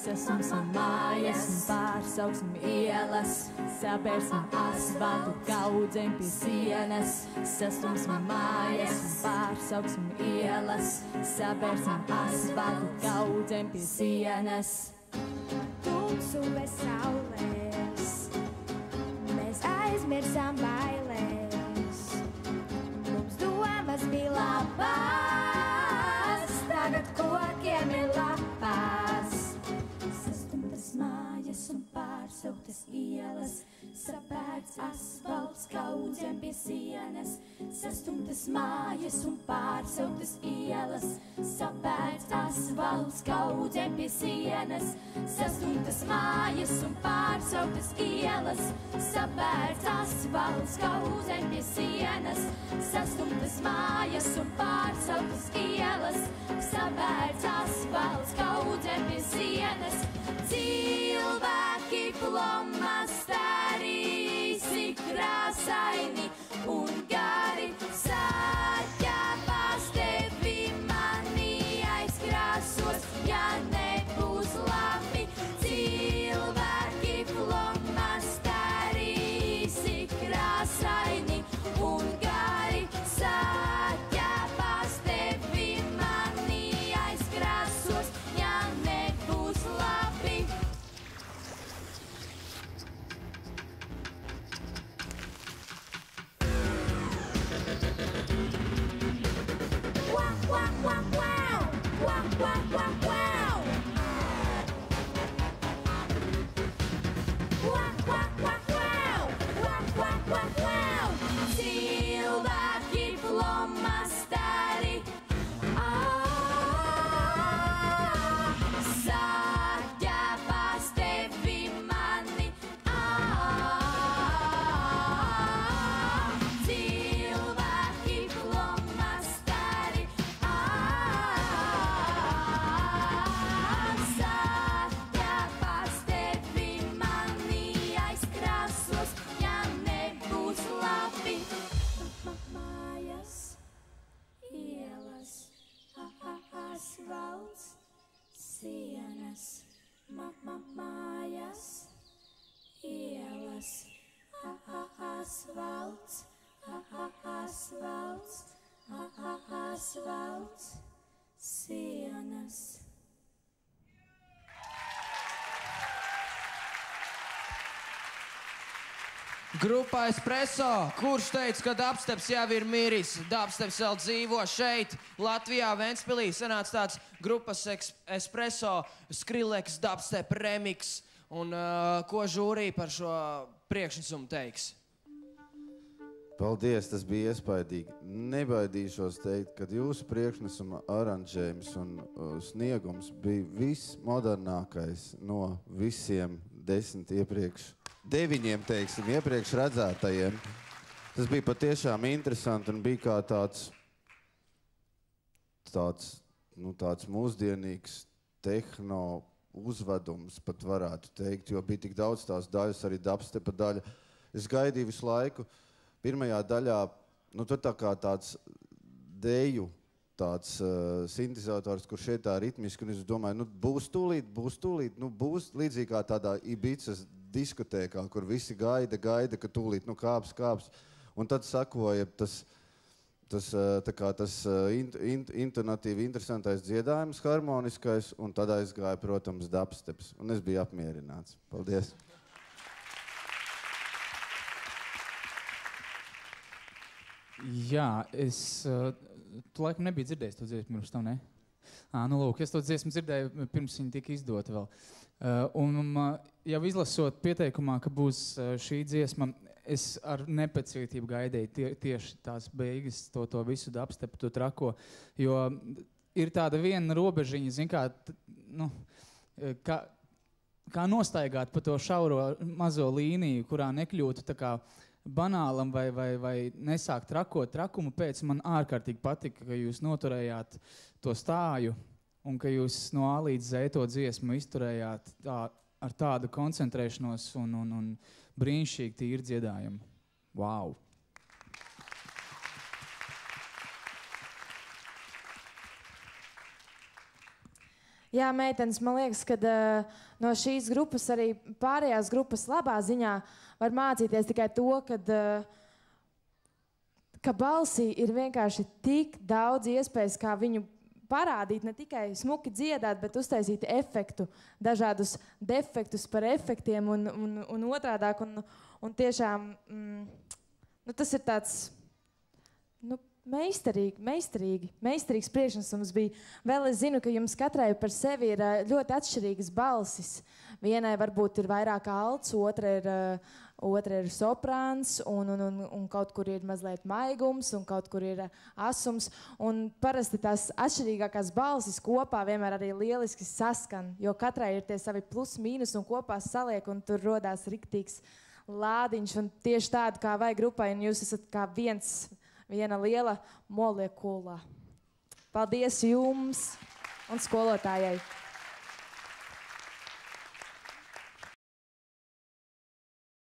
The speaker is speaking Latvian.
sasumsim mājas un pārsauksim ielas, sabērsim asfaltu, kaudzēm pie sienas. Sasumsim mājas un pārsauksim ielas, sabērsim asfaltu, kaudzēm pie sienas. Tumsu bez saulēs, mēs aizmirsām bailēs. Mums domas bija labās, tagad kokiem ir lapās. Sastumtas mājas un pārsauktas ielas, sapērts asfalts, kaudzēm pie sienas. Sastumtas mājas un pārsauktas ielas, sapērts asfalts, kaudzēm pie sienas. Sastumtas mājas un pārsauktas ielas, sapērts asfalts, kaudzēm pie sienas. Sastumtas mājas un pārsauktas ielas, sapērts asfalts, kaudzēm pie sienas. Cilvēki flomasteri, krāsaini un gari, saķēpās tevi mani aizkrāsos, ja nebūs labi. Cilvēki flomasteri, krāsaini un gari, saķēpās tevi mani aizkrāsos, ja nebūs labi. Cilvēki flomasteri, saķēpās tevi mani, cilvēki flomasteri, saķēpās tevi mani aizkrāsos, ja nebūs labi. Mājas, ielas, asfalts, sienas. Mājas, ielas, asfalts, asfalts, sienas. Grupa Espresso, kurš teica, ka dubsteps jau ir miris, dubsteps vēl dzīvo šeit, Latvijā, Ventspilī, sanāca tāds grupas Espresso, Skrillex, dubstep remix, un ko žūrī par šo priekšnesumu teiks? Paldies, tas bija iespaidīgi. Nebaidīšos teikt, ka jūsu priekšnesuma aranžējums un sniegums bija vismodernākais no visiem 9, teiksim, iepriekš redzētajiem. Tas bija patiešām interesanti un bija kā tāds mūsdienīgs tehno uzvedums, pat varētu teikt, jo bija tik daudz tās daļas, arī dubstepa daļa. Es gaidīju visu laiku. Pirmajā daļā, tur tā kā tāds deju, tāds sintezators, kur šeit tā ritmiski, un es domāju, būs tūlīt, būs līdzīgi kā tādā Ibicas diskotēkā, kur visi gaida, ka tūlīt, kāps. Un tad sakoja tas intonatīvi interesantais dziedājums, harmoniskais, un tad aizgāja, protams, dubsteps. Un es biju apmierināts. Paldies! Jā, tu laikam nebija dzirdējis to dziesmu pirms tam, ne? Lūk, es to dziesmu dzirdēju, pirms viņa tika izdota vēl. Jau izlasot pieteikumā, ka būs šī dziesma, es ar nepacietību gaidēju tieši tās beigas, to visu dubstepu, to trako, jo ir tāda viena robežiņa, zin kā nostaigāt pa to šauro mazo līniju, kurā nekļūtu tā kā banālam vai nesākt trakot trakumu pēc. Man ārkārtīgi patika, ka jūs noturējāt to stāju un ka jūs no A līdz Z to dziesmu izturējāt ar tādu koncentrēšanos un brīnišķīgi tīru dziedājumu. Wow! Jā, meitenes, man liekas, ka no šīs grupas arī pārējās grupas labā ziņā var mācīties tikai to, ka balsī ir vienkārši tik daudz iespējas, kā viņu parādīt, ne tikai smuki dziedāt, bet uztaisīt efektu, dažādus defektus par efektiem un otrādāk. Un tiešām tas ir tāds meistarīgs priekšnesums bija. Vēl es zinu, ka jums katrai par sevi ir ļoti atšķirīgas balsis. Vienai varbūt ir vairāk alts, otra ir soprāns, un kaut kur ir mazliet maigums, un kaut kur ir asums. Un parasti tās atšķirīgākās balsis kopā vienmēr arī lieliski saskan, jo katrai ir tie savi plus, mīnus un kopā saliek, un tur rodās riktīgs lādiņš, un tieši tādu kā vai grupai, un jūs esat kā viena liela molekula. Paldies jums un skolotājai!